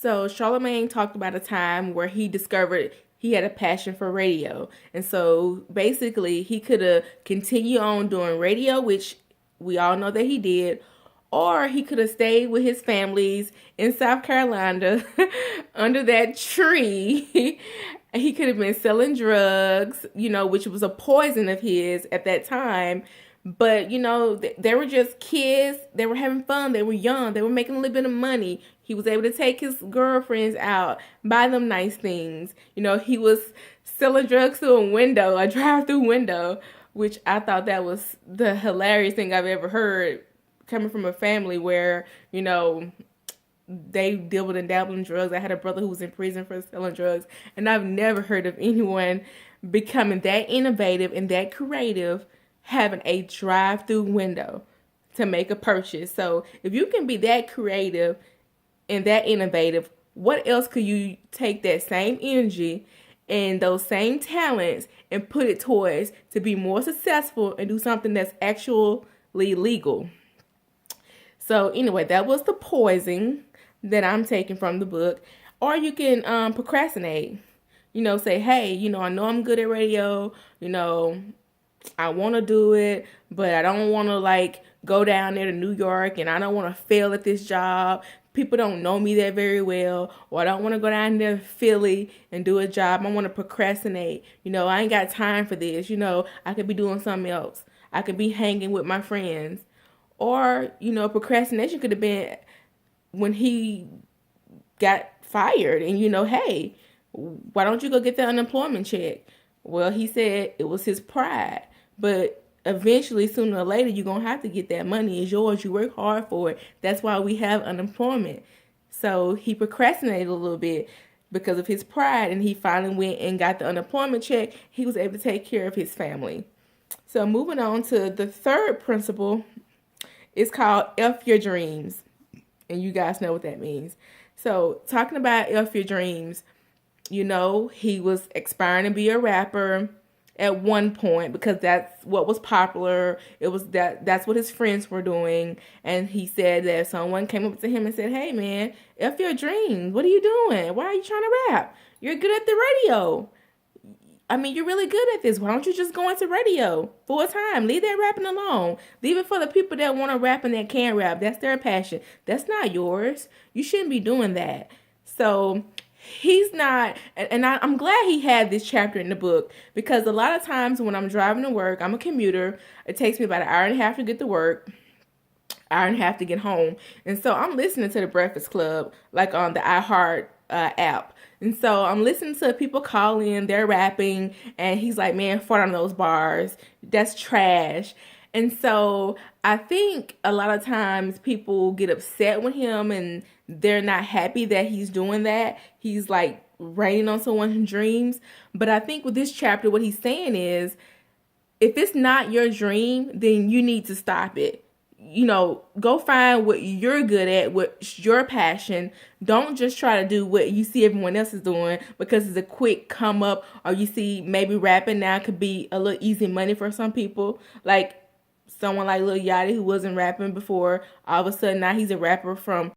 So Charlamagne talked about a time where he discovered he had a passion for radio. And so basically he could have continued on doing radio, which we all know that he did, or he could have stayed with his families in South Carolina under that tree. He could have been selling drugs, which was a poison of his at that time. But, they were just kids. They were having fun. They were young. They were making a little bit of money. He was able to take his girlfriends out, buy them nice things. He was selling drugs through a drive-through window, which I thought that was the hilarious thing I've ever heard, coming from a family where, they dabbled and dabbled in drugs. I had a brother who was in prison for selling drugs, and I've never heard of anyone becoming that innovative and that creative, having a drive-through window to make a purchase. So if you can be that creative and that innovative, what else could you take that same energy and those same talents and put it towards to be more successful and do something that's actually legal? So anyway, that was the poison that I'm taking from the book. Or you can procrastinate. Say, hey, I know I'm good at radio. I want to do it, but I don't want to go down there to New York, and I don't want to fail at this job. People don't know me that very well, or I don't want to go down there to Philly and do a job. I want to procrastinate. I ain't got time for this. I could be doing something else. I could be hanging with my friends. Or, procrastination could have been when he got fired and, hey, why don't you go get the unemployment check? Well, he said it was his pride. But eventually, sooner or later, you're going to have to get that money. It's yours. You work hard for it. That's why we have unemployment. So he procrastinated a little bit because of his pride, and he finally went and got the unemployment check. He was able to take care of his family. So moving on to the third principle, it's called F Your Dreams. And you guys know what that means. So talking about F Your Dreams, he was aspiring to be a rapper at one point because that's what was popular. That's what his friends were doing. And he said that someone came up to him and said, hey man, F your dreams. What are you doing? Why are you trying to rap? You're good at the radio. I mean, you're really good at this. Why don't you just go into radio full time? Leave that rapping alone. Leave it for the people that want to rap and that can rap. That's their passion. That's not yours. You shouldn't be doing that. So he's not, and I'm glad he had this chapter in the book, because a lot of times when I'm driving to work, I'm a commuter. It takes me about an hour and a half to get to work, hour and a half to get home. And so I'm listening to the Breakfast Club, on the iHeart app. And so I'm listening to people call in, they're rapping, and he's like, man, fart on those bars. That's trash. And so I think a lot of times people get upset with him and they're not happy that he's doing that. He's raining on someone's dreams. But I think with this chapter, what he's saying is, if it's not your dream, then you need to stop it. Go find what you're good at, what's your passion. Don't just try to do what you see everyone else is doing because it's a quick come up, or you see maybe rapping now could be a little easy money for some people. Like someone like Lil Yachty, who wasn't rapping before, all of a sudden now he's a rapper from